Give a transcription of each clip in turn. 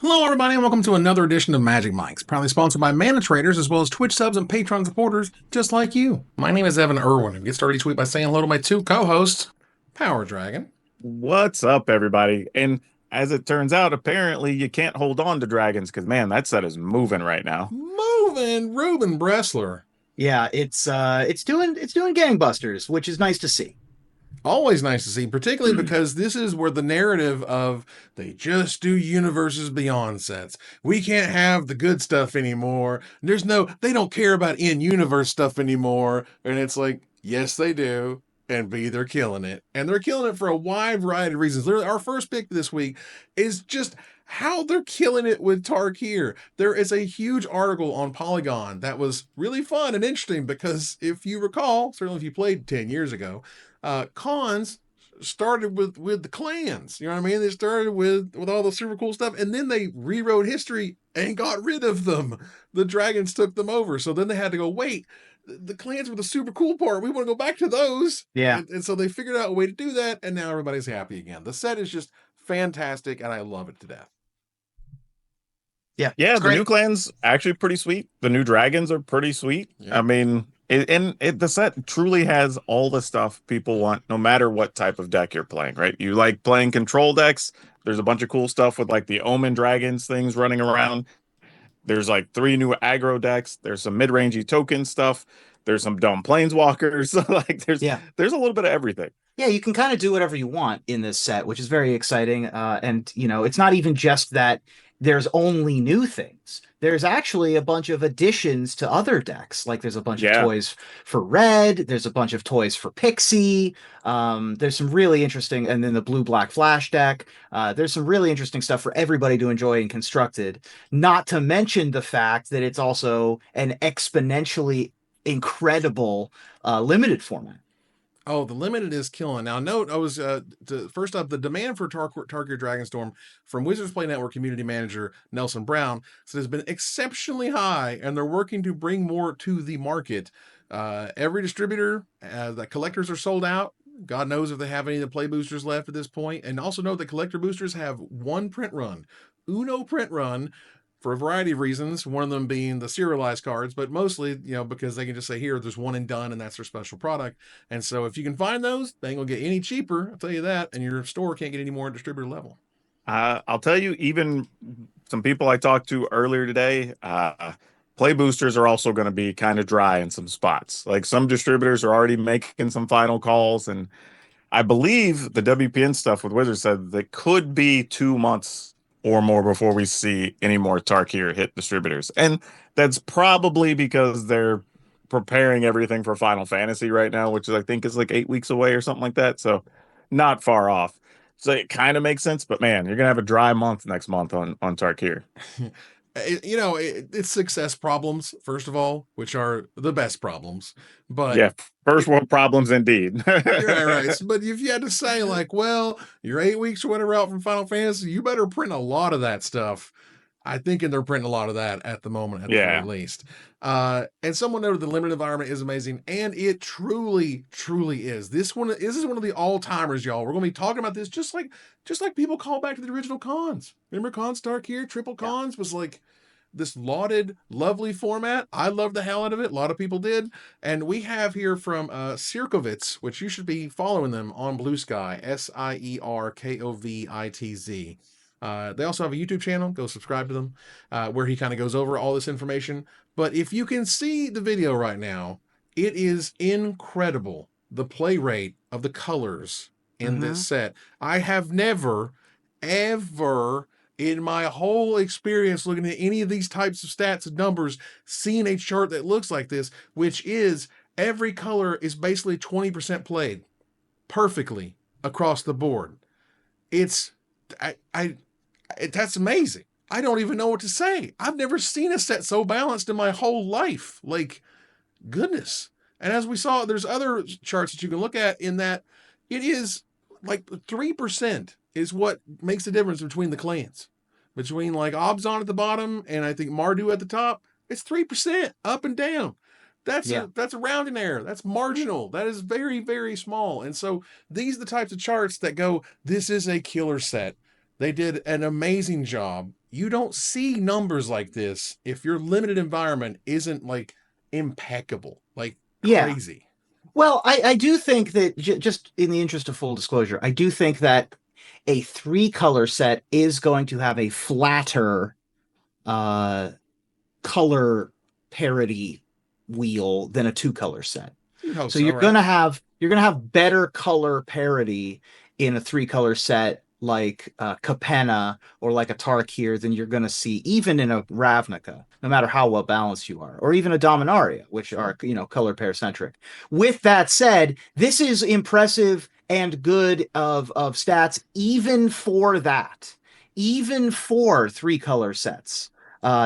Hello, everybody, and welcome to another edition of Magic Mics, proudly sponsored by Mana Traders, as well as Twitch subs and Patreon supporters just like you. My name is Evan Irwin, and get started each week by saying hello to my two co-hosts, Power Dragon. What's up, everybody? And as it turns out, apparently you can't hold on to dragons because, man, that set is moving right now. Moving Ruben Bressler. Yeah, it's doing gangbusters, which is nice to see. Always nice to see, particularly because this is where the narrative of they just do universes beyond sets. We can't have the good stuff anymore. They don't care about in-universe stuff anymore. And it's like, yes, they do. And B, they're killing it. And they're killing it for a wide variety of reasons. Literally, our first pick this week is just how they're killing it with Tarkir. There is a huge article on Polygon that was really fun and interesting because if you recall, certainly if you played 10 years ago, cons started with the clans. You know what I mean? They started with all the super cool stuff, and then they rewrote history and got rid of them. The dragons took them over. So then they had to go, wait, the clans were the super cool part. We want to go back to those. Yeah. And so they figured out a way to do that, and now everybody's happy again. The set is just fantastic, and I love it to death. Yeah. Yeah, it's the great. new clan's actually pretty sweet. The new dragons are pretty sweet. Yeah. I mean, the set truly has all the stuff people want, no matter what type of deck you're playing, right? You like playing control decks. There's a bunch of cool stuff with like the Omen Dragons things running around. There's like 3 new aggro decks. There's some mid-rangey token stuff. There's some dumb planeswalkers. Like there's a little bit of everything. Yeah, you can kind of do whatever you want in this set, which is very exciting. And it's not even just that there's only new things. There's actually a bunch of additions to other decks. Like there's a bunch of toys for Red. There's a bunch of toys for Pixie. There's some really interesting, and then the Blue-Black Flash deck. There's some really interesting stuff for everybody to enjoy and constructed. Not to mention the fact that it's also an exponentially incredible limited format. Oh, the limited is killing. Now, note, first up, the demand for Tarkir Dragonstorm from Wizards Play Network community manager Nelson Brown said has been exceptionally high, and they're working to bring more to the market. Every distributor, the collectors are sold out. God knows if they have any of the play boosters left at this point. And also note that collector boosters have one print run, Uno print run, for a variety of reasons, one of them being the serialized cards, but mostly, because they can just say, here, there's one and done, and that's their special product. And so if you can find those, they ain't gonna get any cheaper, I'll tell you that, and your store can't get any more at distributor level. I'll tell you, even some people I talked to earlier today, play boosters are also going to be kind of dry in some spots. Like some distributors are already making some final calls, and I believe the WPN stuff with Wizards said that could be 2 months or more before we see any more Tarkir hit distributors. And that's probably because they're preparing everything for Final Fantasy right now, which I think is like 8 weeks away or something like that. So not far off. So it kind of makes sense, but man, you're gonna have a dry month next month on Tarkir. It's success problems, first of all, which are the best problems. But yeah, first world problems indeed. right. But if you had to say, like, well, you're 8 weeks or whatever out from Final Fantasy, you better print a lot of that stuff. I think they're printing a lot of that at the moment, at the very least. And someone noted the limited environment is amazing, and it truly, truly is. This is one of the all-timers, y'all. We're gonna be talking about this just like people call back to the original cons. Remember Cons Tarkir? Triple Cons was like this lauded, lovely format. I loved the hell out of it. A lot of people did. And we have here from Sierkovitz, which you should be following them on Blue Sky, Sierkovitz. They also have a YouTube channel. Go subscribe to them, where he kind of goes over all this information. But if you can see the video right now, it is incredible, the play rate of the colors in this set. I have never, ever in my whole experience looking at any of these types of stats and numbers seen a chart that looks like this, which is every color is basically 20% played perfectly across the board. That's amazing. I don't even know what to say. I've never seen a set so balanced in my whole life. Like, goodness. And as we saw, there's other charts that you can look at in that it is like 3% is what makes the difference between the clans. Between like Obzon at the bottom and I think Mardu at the top, it's 3% up and down. That's a rounding error. That's marginal. That is very, very small. And so these are the types of charts that go, this is a killer set. They did an amazing job you don't see numbers like this if your limited environment isn't like impeccable, like Yeah. crazy. Well, I do think that just in the interest of full disclosure, I do think that a 3-color set is going to have a flatter uh, color parity wheel than a 2-color set. You'd hope So so, right? you're gonna have better color parity in a 3-color set like Capenna or like a Tarkir than you're gonna see even in a Ravnica, no matter how well balanced you are, or even a Dominaria, which are color pair centric. With that said, this is impressive and good of stats even for that, even for 3-color sets.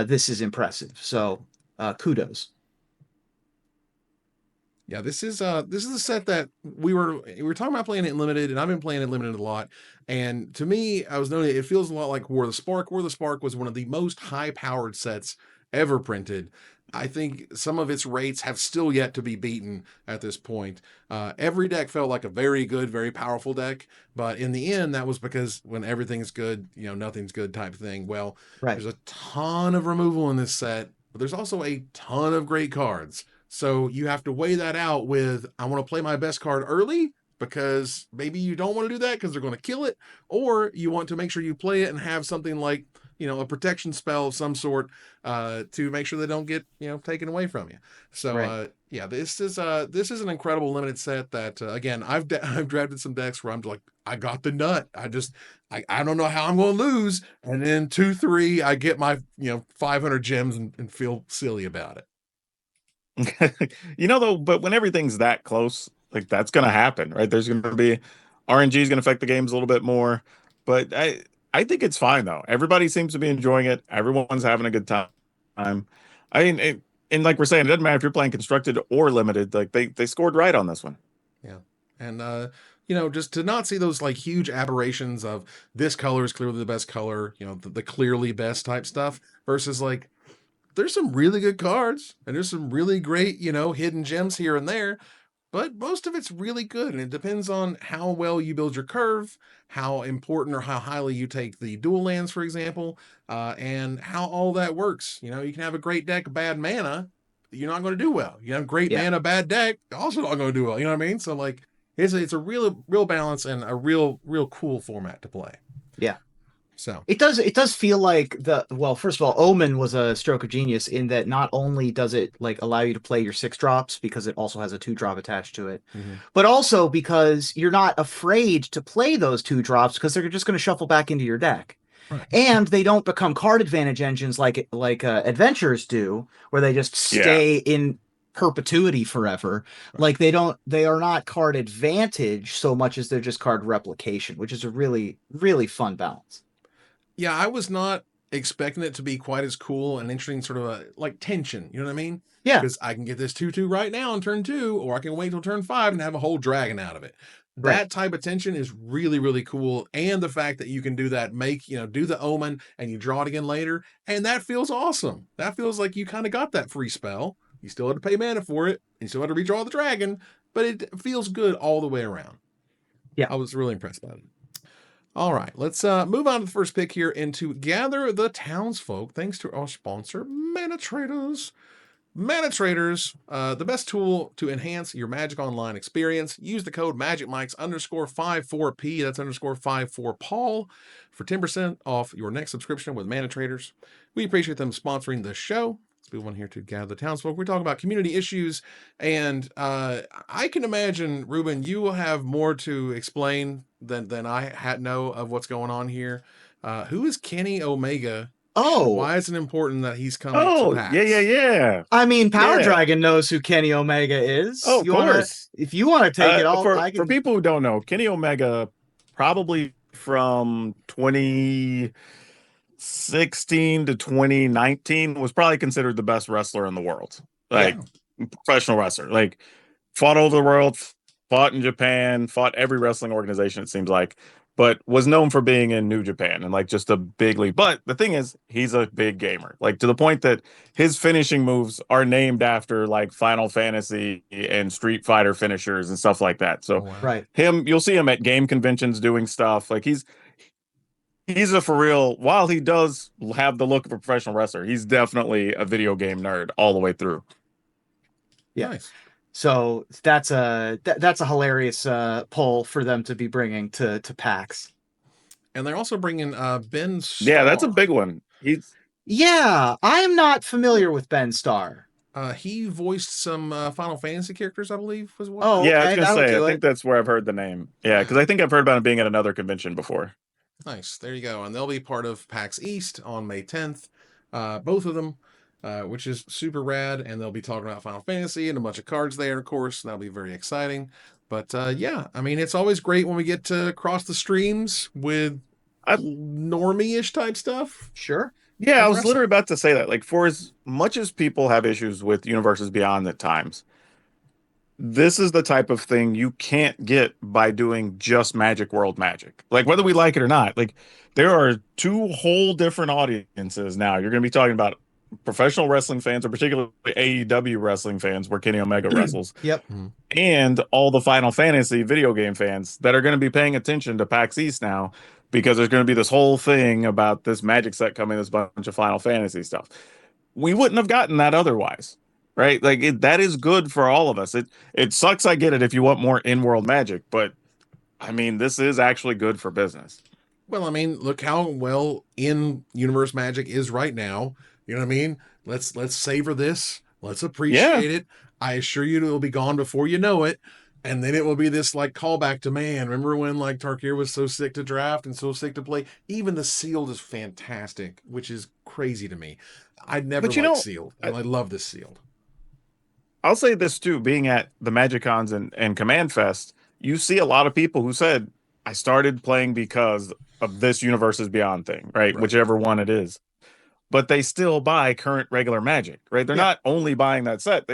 This is impressive. So kudos. Yeah, this is a set that we were talking about playing it in limited, and I've been playing it limited a lot. And to me, I was noting it feels a lot like War of the Spark. War of the Spark was one of the most high-powered sets ever printed. I think some of its rates have still yet to be beaten at this point. Every deck felt like a very good, very powerful deck, but in the end, that was because when everything's good, nothing's good type thing. Well, Right. there's a ton of removal in this set, but there's also a ton of great cards. So you have to weigh that out with, I want to play my best card early because maybe you don't want to do that because they're going to kill it, or you want to make sure you play it and have something like, a protection spell of some sort to make sure they don't get, taken away from you. So Right. yeah, this is an incredible limited set that again, I've drafted some decks where I'm like, I got the nut. I don't know how I'm going to lose, and then 2-3 I get my 500 gems and feel silly about it. Though, but when everything's that close, like that's going to happen, right? There's going to be RNG is going to affect the games a little bit more, but I think it's fine though. Everybody seems to be enjoying it. Everyone's having a good time. I mean, and like we're saying, it doesn't matter if you're playing constructed or limited. Like they scored right on this one. Yeah. And just to not see those like huge aberrations of this color is clearly the best color, the clearly best type stuff versus like there's some really good cards and there's some really great, hidden gems here and there, but most of it's really good. And it depends on how well you build your curve, how important or how highly you take the dual lands, for example, and how all that works. You can have a great deck of bad mana, you're not going to do well. You have great mana, bad deck, also not going to do well. You know what I mean? So like, it's a real balance and a real cool format to play. Yeah. So it does feel like first of all, Omen was a stroke of genius in that not only does it like allow you to play your 6-drops because it also has a 2-drop attached to it, but also because you're not afraid to play those 2-drops because they're just going to shuffle back into your deck. Right. And they don't become card advantage engines like adventures do, where they just stay in perpetuity forever. Like they are not card advantage so much as they're just card replication, which is a really, really fun balance. Yeah, I was not expecting it to be quite as cool and interesting, sort of a like tension. You know what I mean? Yeah. Because I can get this 2/2 right now on turn 2, or I can wait till turn 5 and have a whole dragon out of it. That type of tension is really, really cool. And the fact that you can do that, do the omen and you draw it again later. And that feels awesome. That feels like you kind of got that free spell. You still had to pay mana for it. And you still had to redraw the dragon, but it feels good all the way around. Yeah. I was really impressed by it. All right, let's move on to the first pick here into Gather the Townsfolk, thanks to our sponsor, Mana Traders. Mana Traders, the best tool to enhance your Magic Online experience. Use the code MagicMikes_54P, that's _54Paul, for 10% off your next subscription with Mana Traders. We appreciate them sponsoring the show. Let's move on here to Gather the Townsfolk. We're talking about community issues, and I can imagine, Ruben, you will have more to explain than I know of what's going on here. Who is Kenny Omega? Oh, why is it important that he's coming to PAX? Yeah. I mean, Power Dragon knows who Kenny Omega is. Oh, of course. If you want to take it all, for people who don't know, Kenny Omega, probably from 2016 to 2019, was probably considered the best wrestler in the world. Professional wrestler. Like, fought all over the world, fought in Japan, fought every wrestling organization, it seems like, but was known for being in New Japan and like just a big league. But the thing is, he's a big gamer, like to the point that his finishing moves are named after like Final Fantasy and Street Fighter finishers and stuff like that. So right, you'll see him at game conventions doing stuff. Like he's he's a for real. While he does have the look of a professional wrestler, he's definitely a video game nerd all the way through. Yeah. Nice. So that's a hilarious poll for them to be bringing to PAX. And they're also bringing Ben Starr. Yeah, that's a big one. Yeah, I am not familiar with Ben Starr. He voiced some Final Fantasy characters, I believe, was what. Oh, Yeah, I was okay, gonna that'll say, I do think it. that's where I've heard the name. Yeah, because I think I've heard about him being at another convention before. Nice. There you go. And they'll be part of PAX East on May 10th. Both of them, which is super rad. And they'll be talking about Final Fantasy and a bunch of cards there, of course. That'll be very exciting. But yeah, I mean, it's always great when we get to cross the streams with I- normie-ish type stuff. Sure. Yeah, I was Wrestling. literally about to say that. Like, for as much as people have issues with Universes Beyond at times, this is the type of thing you can't get by doing just Magic World Magic. Like, whether we like it or not, like, there are two whole different audiences now. You're going to be talking about professional wrestling fans, or particularly AEW wrestling fans, where Kenny Omega wrestles, Yep. and all the Final Fantasy video game fans that are going to be paying attention to PAX East now, because there's going to be this whole thing about this Magic set coming, this bunch of Final Fantasy stuff. We wouldn't have gotten that otherwise, right? Like that is good for all of us. It sucks. I get it if you want more in-world Magic, but I mean, this is actually good for business. Well, I mean, look how well in universe Magic is right now. You know what I mean? Let's savor this. Let's appreciate it. I assure you it'll be gone before you know it. And then it will be this like callback to, man, remember when like Tarkir was so sick to draft and so sick to play? Even the sealed is fantastic, which is crazy to me. I'd never But you liked know, sealed, and I love this sealed. I'll say this too, being at the Magic Cons and Command Fest, you see a lot of people who said, I started playing because of this Universes Beyond thing, right? Right. Whichever one it is. But they still buy current regular Magic, right? They're Yeah. not only buying that set.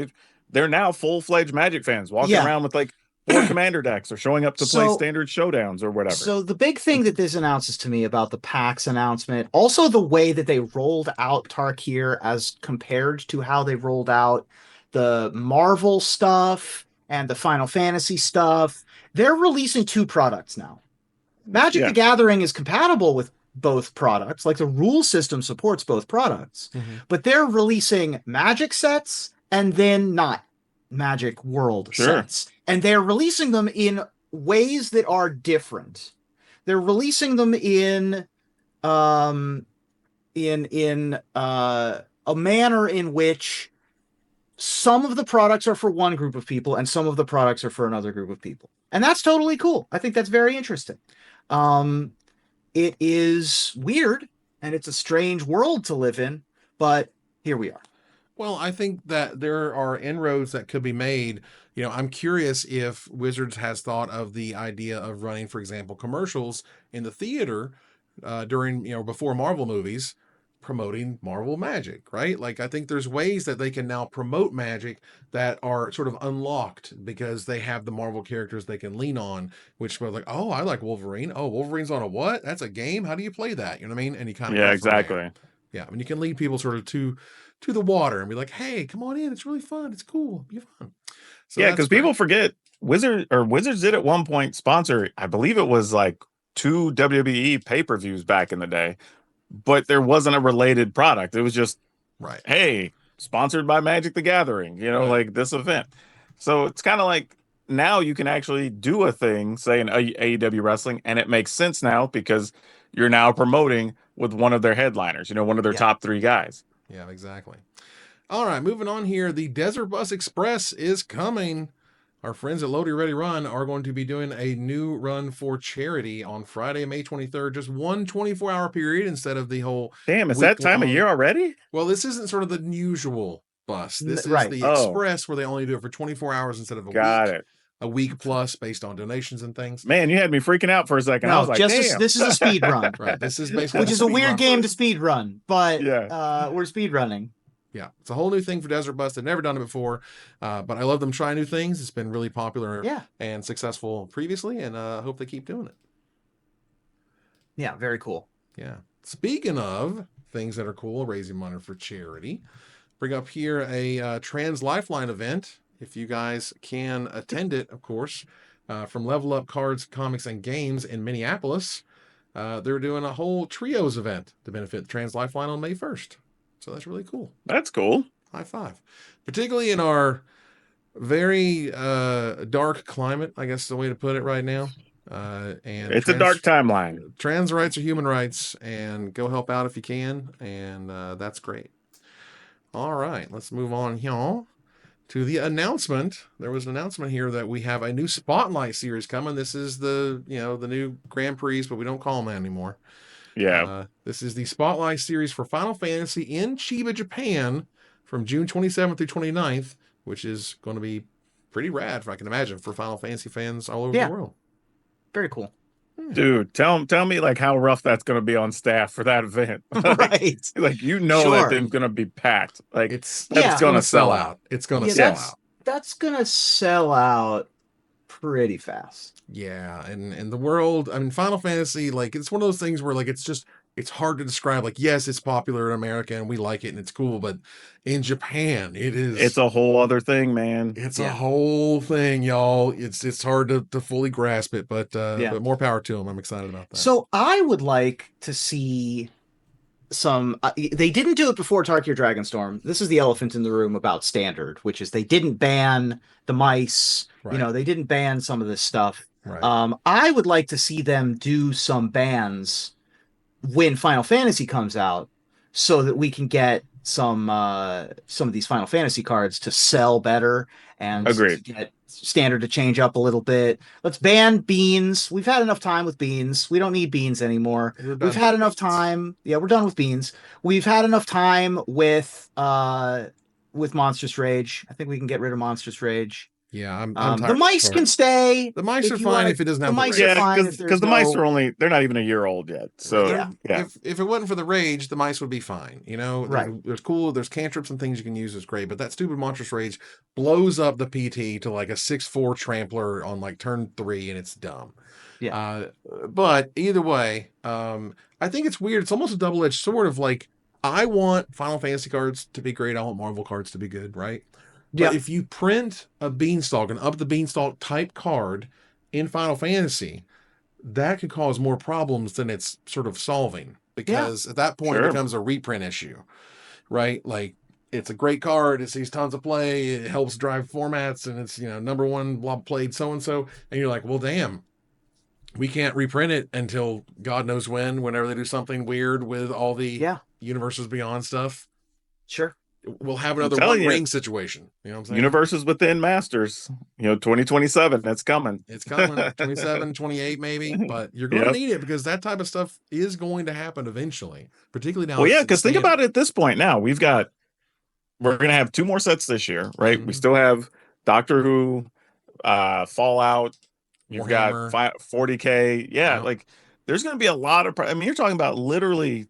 They're now full-fledged Magic fans walking Yeah. around with like 4 commander decks or showing up to play So- standard showdowns or whatever. So the big thing that this announces to me about the PAX announcement, also the way that they rolled out Tarkir as compared to how they rolled out the Marvel stuff and the Final Fantasy stuff, they're releasing 2 products now. Magic Yeah. the Gathering is compatible with both products, like the rule system supports both products, but they're releasing Magic sets and then not Magic World Sure. sets. And they're releasing them in ways that are different. They're releasing them in a manner in which some of the products are for one group of people and some of the products are for another group of people. And that's totally cool. I think that's very interesting. It is weird and it's a strange world to live in, but here we are. Well, I think that there are inroads that could be made. You know, I'm curious if Wizards has thought of the idea of running, for example, commercials in the theater during, you know, before Marvel movies, promoting Marvel Magic, right? Like, I think there's ways that they can now promote Magic that are sort of unlocked because they have the Marvel characters they can lean on, which were like, oh, I like Wolverine. Oh, Wolverine's on a what? That's a game? How do you play that? You know what I mean? And you kind of Yeah, go from there. exactly. Yeah, I mean, you can lead people sort of to the water and be like, hey, come on in. It's really fun. It's cool. Be fun. So Yeah, that's because people great. forget Wizards did at one point sponsor, I believe it was like 2 WWE pay-per-views back in the day, but there wasn't a related product. It was just, Right. hey, sponsored by Magic the Gathering, you know, Right. like this event. So it's kind of like now you can actually do a thing, say in AEW wrestling, and it makes sense now because you're now promoting with one of their headliners, you know, one of their Yeah. top 3 guys. Yeah, exactly. All right, moving on here. The Desert Bus Express is coming. Our friends at Loaded Ready Run are going to be doing a new run for charity on Friday, May 23rd. Just one 24-hour period instead of the whole. Damn, is that time of week-long- year already? Well, this isn't sort of the usual bus. This is Right. the Oh. Express where they only do it for 24 hours instead of a Got week. it. A week plus based on donations and things. Man, you had me freaking out for a second. I No, was like, just damn. this is a speed run, Right. This is basically which is a weird game to speed run, but Yeah. we're speed running. Yeah, it's a whole new thing for Desert Bus. They've never done it before, but I love them trying new things. It's been really popular Yeah. and successful previously, and I hope they keep doing it. Yeah, very cool. Yeah. Speaking of things that are cool, raising money for charity, bring up here a Trans Lifeline event. If you guys can attend it, of course, from Level Up Cards, Comics, and Games in Minneapolis. they're doing a whole trios event to benefit Trans Lifeline on May 1st. So that's really cool. That's cool. High five. Particularly in our very dark climate, I guess is the way to put it right now. And It's a dark timeline. Trans rights are human rights, and go help out if you can. And that's great. All right, let's move on here to the announcement. There was an announcement here that we have a new Spotlight series coming. This is the new Grand Prix, but we don't call them that anymore. Yeah. This is the Spotlight series for Final Fantasy in Chiba, Japan from June 27th through 29th, which is going to be pretty rad, if I can imagine, for Final Fantasy fans all over the world. Very cool. Dude, tell me like how rough that's going to be on staff for that event. Right. Like that thing's going to be packed. Like it's going to sell out. It's going to sell out. That's going to sell out pretty fast. Yeah, and the world, I mean, Final Fantasy, like, it's one of those things where, like, it's hard to describe. Like, yes, it's popular in America and we like it and it's cool, but in Japan, it's a whole other thing, man. It's a whole thing, y'all. It's hard to fully grasp it, but more power to them. I'm excited about that. So I would like to see some. They didn't do it before Tarkir Dragonstorm. This is the elephant in the room about standard, which is they didn't ban the mice. Right. They didn't ban some of this stuff. Right. I would like to see them do some bans when Final Fantasy comes out, so that we can get some of these Final Fantasy cards to sell better and get standard to change up a little bit. Let's ban beans. We've had enough time with beans. We don't need beans anymore. We've had enough time. Yeah, we're done with beans. We've had enough time with Monstrous Rage. I think we can get rid of Monstrous Rage. Yeah, I'm tired. The mice can stay. The mice are fine if it doesn't have the mice. Are fine because the mice are they're not even a year old yet. So if it wasn't for the rage, the mice would be fine. Right. There's cantrips and things you can use. It's great, but that stupid Monstrous Rage blows up the PT to like a 6/4 trampler on like turn 3, and it's dumb. Yeah. But either way, I think it's weird. It's almost a double-edged sword of like, I want Final Fantasy cards to be great. I want Marvel cards to be good, right? But if you print a Beanstalk, an Up the Beanstalk type card in Final Fantasy, that could cause more problems than it's sort of solving. Because at that point, it becomes a reprint issue, right? Like, it's a great card. It sees tons of play. It helps drive formats. And it's, number one played so-and-so. And you're like, well, damn. We can't reprint it until God knows whenever they do something weird with all the Universes Beyond stuff. Sure. We'll have another One Ring situation. You know what I'm saying? Universes Within Masters. 2027. That's coming. It's coming. 27, 28 maybe. But you're going to need it because that type of stuff is going to happen eventually. Particularly now. Well, yeah, because think about it at this point now. We're going to have 2 more sets this year, right? Mm-hmm. We still have Doctor Who, Fallout. You've got 40K. Yeah, like there's going to be a lot of... you're talking about literally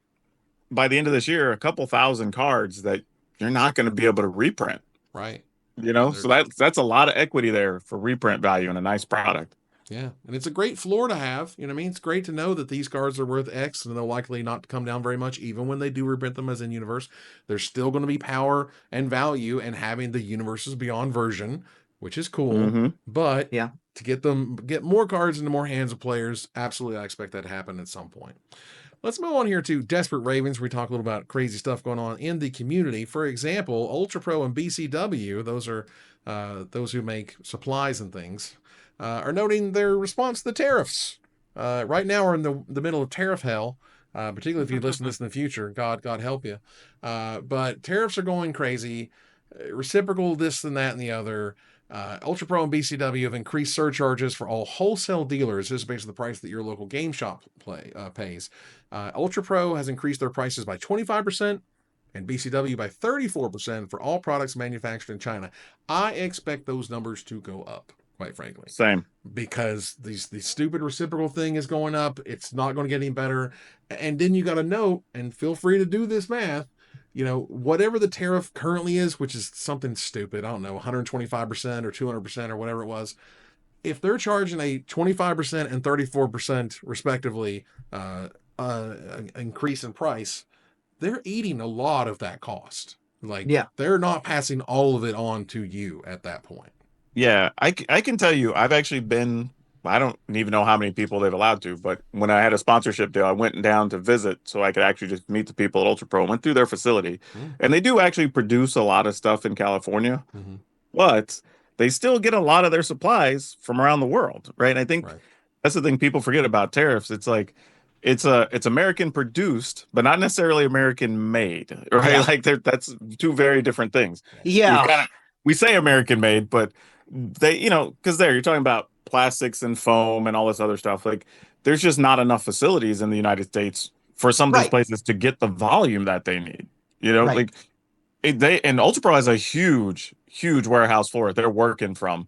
by the end of this year, a couple thousand cards that you're not going to be able to reprint. Right. So that's a lot of equity there for reprint value and a nice product. Yeah. And it's a great floor to have. You know what I mean? It's great to know that these cards are worth X and they're likely not to come down very much. Even when they do reprint them as in universe, there's still going to be power and value in having the Universes Beyond version, which is cool. Mm-hmm. But to get more cards into more hands of players, absolutely, I expect that to happen at some point. Let's move on here to Desperate Ravens, where we talk a little about crazy stuff going on in the community. For example, Ultra Pro and BCW, those are those who make supplies and things, are noting their response to the tariffs. Right now, we're in the middle of tariff hell, particularly if you listen to this in the future. God help you. But tariffs are going crazy. Reciprocal this and that and the other. Ultra Pro and BCW have increased surcharges for all wholesale dealers. This is based on the price that your local game shop pays. Ultra Pro has increased their prices by 25% and BCW by 34% for all products manufactured in China. I expect those numbers to go up, quite frankly. Same. Because the stupid reciprocal thing is going up. It's not going to get any better. And then you got to note, and feel free to do this math, whatever the tariff currently is, which is something stupid, I don't know, 125% or 200% or whatever it was. If they're charging a 25% and 34% respectively increase in price, they're eating a lot of that cost. They're not passing all of it on to you at that point. Yeah, I can tell you, I've actually been I don't even know how many people they've allowed to, but when I had a sponsorship deal, I went down to visit so I could actually just meet the people at Ultra Pro. Went through their facility, Mm, and they do actually produce a lot of stuff in California, mm-hmm. but they still get a lot of their supplies from around the world, right? And I think Right. that's the thing people forget about tariffs. It's like it's American produced, but not necessarily American made, right? Yeah. Like that's two very different things. We've Yeah. kind of we say American made, but they, because you're talking about plastics and foam and all this other stuff. Like there's just not enough facilities in the United States for some of these Right. places to get the volume that they need. Right. Like they and Ultra Pro has a huge, huge warehouse floor they're working from.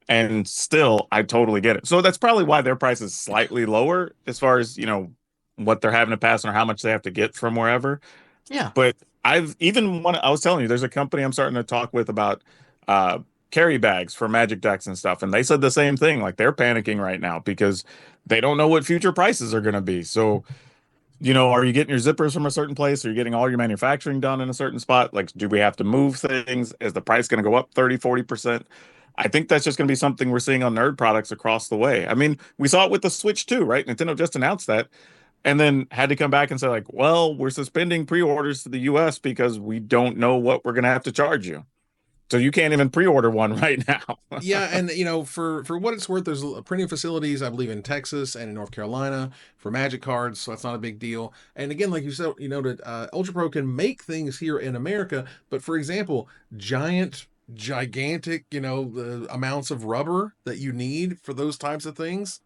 And still, I totally get it. So that's probably why their price is slightly lower as far as, what they're having to pass on or how much they have to get from wherever. Yeah. But I was telling you, there's a company I'm starting to talk with about uh, carry bags for Magic decks and stuff. And they said the same thing. Like they're panicking right now because they don't know what future prices are going to be. So, are you getting your zippers from a certain place? Are you getting all your manufacturing done in a certain spot? Like, do we have to move things? Is the price going to go up 30, 40%? I think that's just going to be something we're seeing on nerd products across the way. I mean, we saw it with the Switch too, right? Nintendo just announced that and then had to come back and say, like, well, we're suspending pre-orders to the US because we don't know what we're going to have to charge you. So you can't even pre-order one right now. Yeah, and for what it's worth, there's printing facilities, I believe, in Texas and in North Carolina for Magic cards, so that's not a big deal. And again, like you said, that Ultra Pro can make things here in America, but for example, gigantic, the amounts of rubber that you need for those types of things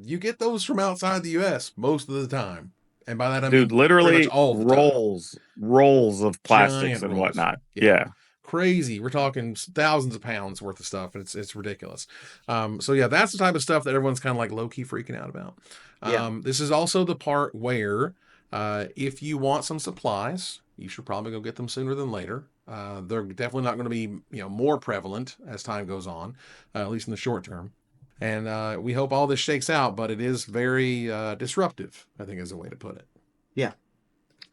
you get those from outside the U.S. most of the time, and by that I Dude, mean pretty much literally all the time. rolls of plastics Giant and rolls. whatnot. Yeah. Yeah. Crazy. We're talking thousands of pounds worth of stuff, and it's ridiculous. So yeah, that's the type of stuff that everyone's kind of like low key freaking out about. Yeah. This is also the part where if you want some supplies, you should probably go get them sooner than later. They're definitely not going to be more prevalent as time goes on, at least in the short term. And we hope all this shakes out, but it is very disruptive, I think is a way to put it. Yeah.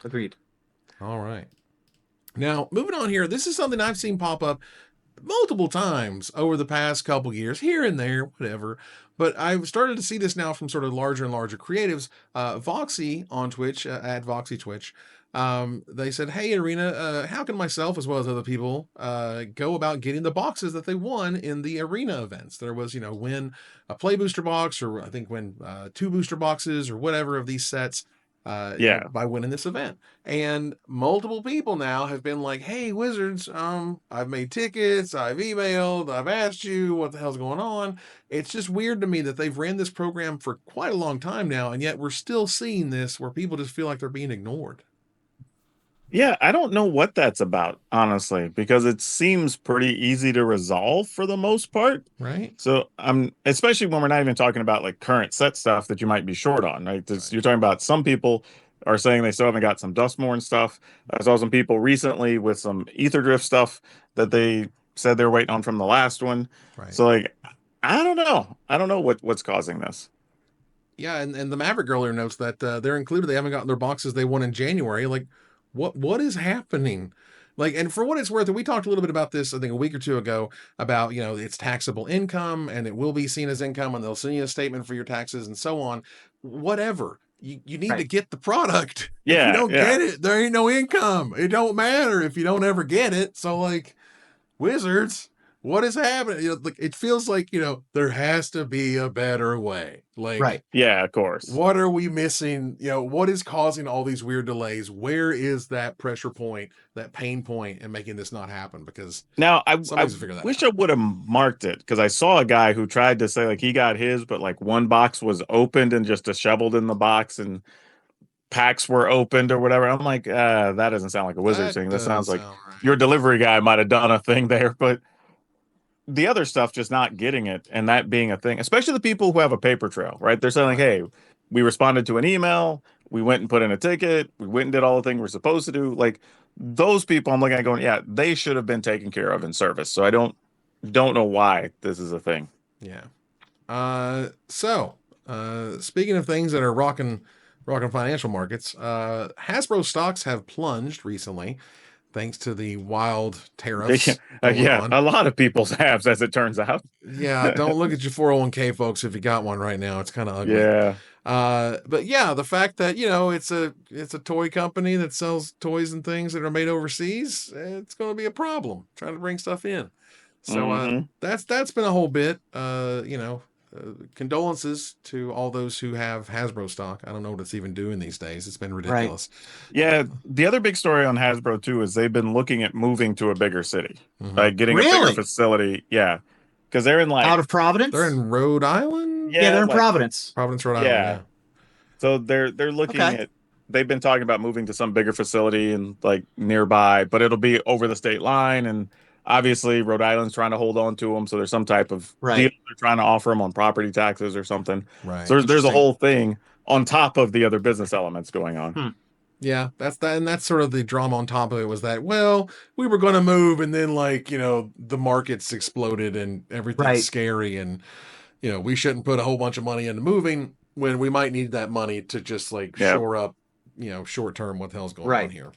Agreed. All right. Now, moving on here, this is something I've seen pop up multiple times over the past couple years, here and there, whatever. But I've started to see this now from sort of larger and larger creatives. Voxy on Twitch, at Voxy Twitch, they said, "Hey, Arena, how can myself as well as other people go about getting the boxes that they won in the arena events? There was, win a play booster box, or I think win 2 booster boxes, or whatever of these sets." Yeah. By winning this event. And multiple people now have been like, "Hey, Wizards, I've made tickets, I've emailed, I've asked you what the hell's going on." It's just weird to me that they've ran this program for quite a long time now, and yet we're still seeing this where people just feel like they're being ignored. Yeah, I don't know what that's about, honestly, because it seems pretty easy to resolve for the most part. Right? So I'm especially when we're not even talking about like current set stuff that you might be short on, right? You're talking about some people are saying they still haven't got some Dustmore and stuff. I saw some people recently with some Ether Drift stuff that they said they're waiting on from the last one. Right. So like, I don't know. I don't know what's causing this. Yeah, and the Maverick Girl here notes that they're included. They haven't gotten their boxes they won in January. Like, what is happening? Like, and for what it's worth, and we talked a little bit about this, I think a week or two ago, about it's taxable income and it will be seen as income, and they'll send you a statement for your taxes and so on. Whatever. You need to Right. get the product. If you Yeah, don't yeah. get it, there ain't no income. It don't matter if you don't ever get it. So like, Wizards, what is happening? Like, it feels like there has to be a better way. Like, Right. Yeah, of course. what are we missing? What is causing all these weird delays? Where is that pressure point, that pain point, and making this not happen? Because Now, I somebody's figure that wish out. I would have marked it because I saw a guy who tried to say like he got his, but like one box was opened and just disheveled in the box, and packs were opened or whatever. I'm like, that doesn't sound like a wizard That thing. That doesn't sounds like sound right. your delivery guy might have done a thing there, but the other stuff just not getting it and that being a thing, especially the people who have a paper trail, right? They're saying like, Right. hey, we responded to an email, we went and put in a ticket, we went and did all the things we're supposed to do. Like those people, I'm looking at going, yeah, they should have been taken care of in service. So I don't know why this is a thing. Yeah. Speaking of things that are rocking financial markets, Hasbro stocks have plunged recently. thanks to the wild tariffs. Yeah, a lot of people's have, as it turns out. Yeah, don't look at your 401k, folks, if you got one right now. It's kind of ugly. Yeah. But yeah, the fact that, it's a toy company that sells toys and things that are made overseas, it's going to be a problem trying to bring stuff in. So that's been a whole bit. Condolences to all those who have Hasbro stock. I don't know what it's even doing these days. It's been ridiculous. Yeah, the other big story on Hasbro too is they've been looking at moving to a bigger city, like getting a bigger facility. Yeah, because they're in out of Providence. They're in Rhode Island. Yeah, they're in Providence. Providence, Rhode Island. Yeah. So they're looking at. They've been talking about moving to some bigger facility and like nearby, but it'll be over the state line. And obviously, Rhode Island's trying to hold on to them, so there's some type of deal they're trying to offer them on property taxes or something. Right. So there's a whole thing on top of the other business elements going on. Yeah, that's that, and that's sort of the drama on top of it was that, well, we were going to move, and then the markets exploded and everything's scary, and we shouldn't put a whole bunch of money into moving when we might need that money to just shore up, short term what the hell's going on here.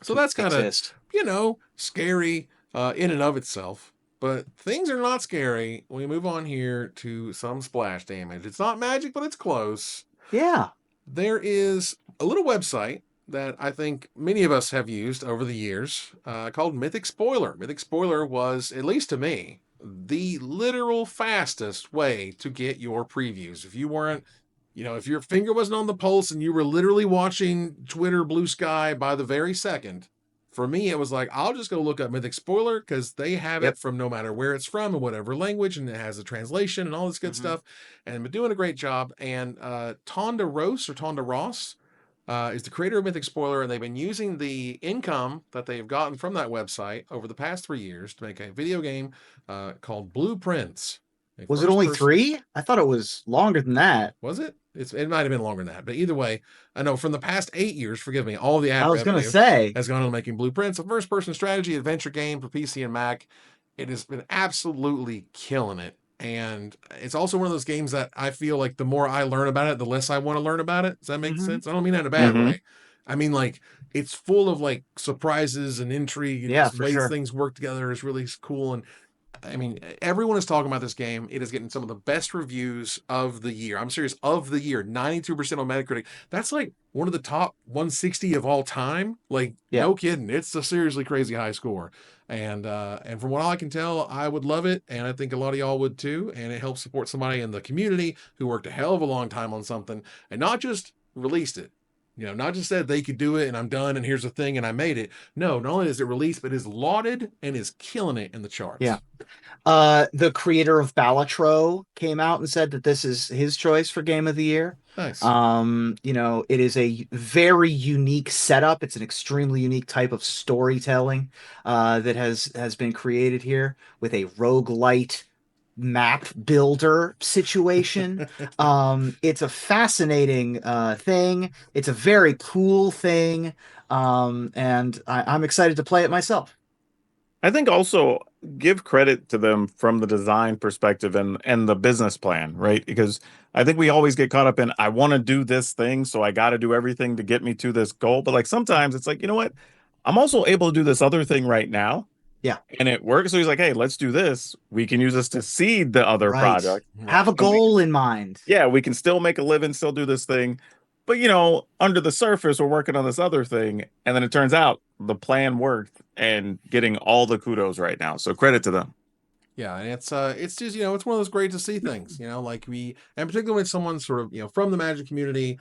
So that's kind of scary in and of itself. But things are not scary when we move on here to some splash damage. It's not magic, but it's close. Yeah. There is a little website that I think many of us have used over the years called Mythic Spoiler. Mythic Spoiler was, at least to me, the literal fastest way to get your previews. If you weren't, if your finger wasn't on the pulse and you were literally watching Twitter Blue Sky by the very second, for me, it was like, I'll just go look up Mythic Spoiler because they have it from no matter where it's from and whatever language, and it has a translation and all this good stuff. And been doing a great job. And Tonda Ross is the creator of Mythic Spoiler, and they've been using the income that they've gotten from that website over the past 3 years to make a video game called Blueprints. Was it only 3? I thought it was longer than that. Was it? It might have been longer than that, but either way, I know from the past 8 years, forgive me, all the ad revenue has gone on making Blueprints, a first-person strategy adventure game for PC and Mac. It has been absolutely killing it, and it's also one of those games that I feel like the more I learn about it, the less I want to learn about it. Does that make sense? I don't mean that in a bad way. I mean, it's full of surprises and intrigue, and just ways things work together is really cool. And I mean, everyone is talking about this game. It is getting some of the best reviews of the year. I'm serious, of the year. 92% on Metacritic. That's one of the top 160 of all time. No kidding. It's a seriously crazy high score. And from what I can tell, I would love it. And I think a lot of y'all would too. And it helps support somebody in the community who worked a hell of a long time on something and not just released it. Not just said they could do it and I'm done and here's the thing and I made it. No, not only is it released, but is lauded and is killing it in the charts. Yeah. The creator of Balatro came out and said that this is his choice for Game of the Year. Nice. It is a very unique setup. It's an extremely unique type of storytelling that has been created here with a roguelite map builder situation. It's a fascinating thing. It's a very cool thing. And I'm excited to play it myself. I think also give credit to them from the design perspective and the business plan, right? Because I think we always get caught up in, I want to do this thing, so I got to do everything to get me to this goal. But sometimes it's you know what? I'm also able to do this other thing right now. Yeah. And it works. So he's like, hey, let's do this. We can use this to seed the other project. Have a goal in mind. Yeah, we can still make a living, still do this thing. But, under the surface, we're working on this other thing. And then it turns out the plan worked and getting all the kudos right now. So credit to them. Yeah, and it's just, it's one of those great to see things, and particularly when someone's sort of, from the Magic community,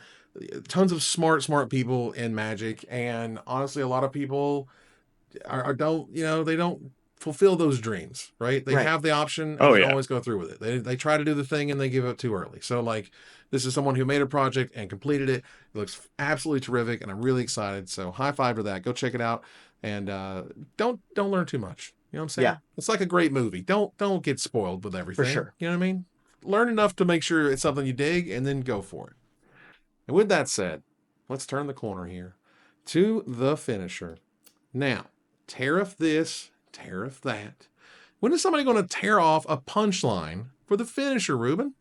tons of smart people in Magic. And honestly, a lot of people they don't fulfill those dreams, right? They have the option and they always go through with it. They try to do the thing and they give up too early. So this is someone who made a project and completed it. It looks absolutely terrific and I'm really excited. So high five to that. Go check it out and don't learn too much. You know what I'm saying? Yeah. It's like a great movie. Don't get spoiled with everything. For sure. You know what I mean? Learn enough to make sure it's something you dig and then go for it. And with that said, let's turn the corner here to the finisher. Now, tariff this, tariff that. When is somebody going to tear off a punchline for the finisher, Ruben?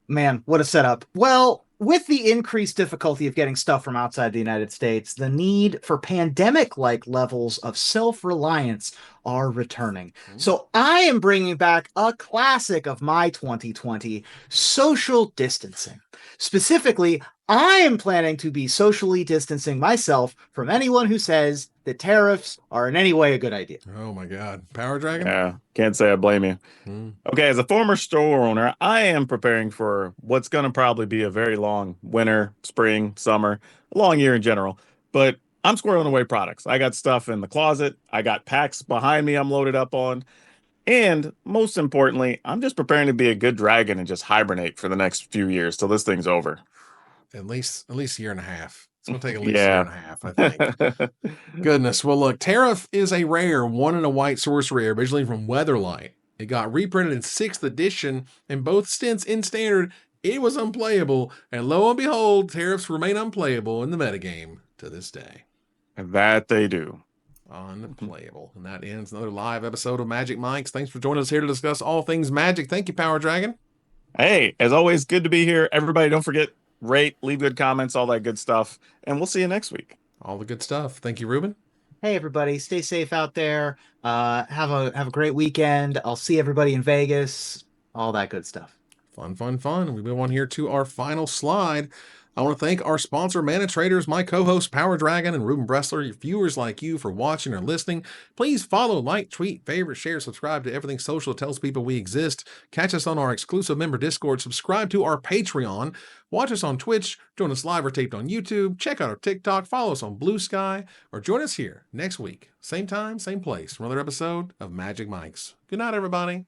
Man, what a setup. Well, with the increased difficulty of getting stuff from outside the United States, the need for pandemic-like levels of self-reliance are returning. So I am bringing back a classic of my 2020, social distancing. Specifically, I am planning to be socially distancing myself from anyone who says that tariffs are in any way a good idea. Oh my God. Power Dragon? Yeah, can't say I blame you. Okay, as a former store owner, I am preparing for what's going to probably be a very long winter, spring, summer, a long year in general. But I'm squirreling away products. I got stuff in the closet. I got packs behind me I'm loaded up on. And most importantly, I'm just preparing to be a good dragon and just hibernate for the next few years till this thing's over. At least a year and a half. It's going to take at least a year Yeah. and a half, I think. Goodness. Well, look, Tariff is a rare 1 in a white sorcery originally from Weatherlight. It got reprinted in 6th edition, and both stints in standard, it was unplayable. And lo and behold, Tariffs remain unplayable in the metagame to this day. And that they do. Unplayable. And that ends another live episode of Magic Mics. Thanks for joining us here to discuss all things Magic. Thank you, Power Dragon. Hey, as always, good to be here. Everybody, don't forget, rate, leave good comments, all that good stuff. And we'll see you next week. All the good stuff. Thank you, Ruben. Hey everybody, stay safe out there. Have a great weekend. I'll see everybody in Vegas. All that good stuff. Fun, fun, fun. We move on here to our final slide. I want to thank our sponsor, Mana Traders, my co-host, Power Dragon, and Ruben Bressler, your viewers like you for watching or listening. Please follow, like, tweet, favorite, share, subscribe to everything social that tells people we exist. Catch us on our exclusive member Discord. Subscribe to our Patreon. Watch us on Twitch. Join us live or taped on YouTube. Check out our TikTok. Follow us on Blue Sky. Or join us here next week. Same time, same place for another episode of Magic Mics. Good night, everybody.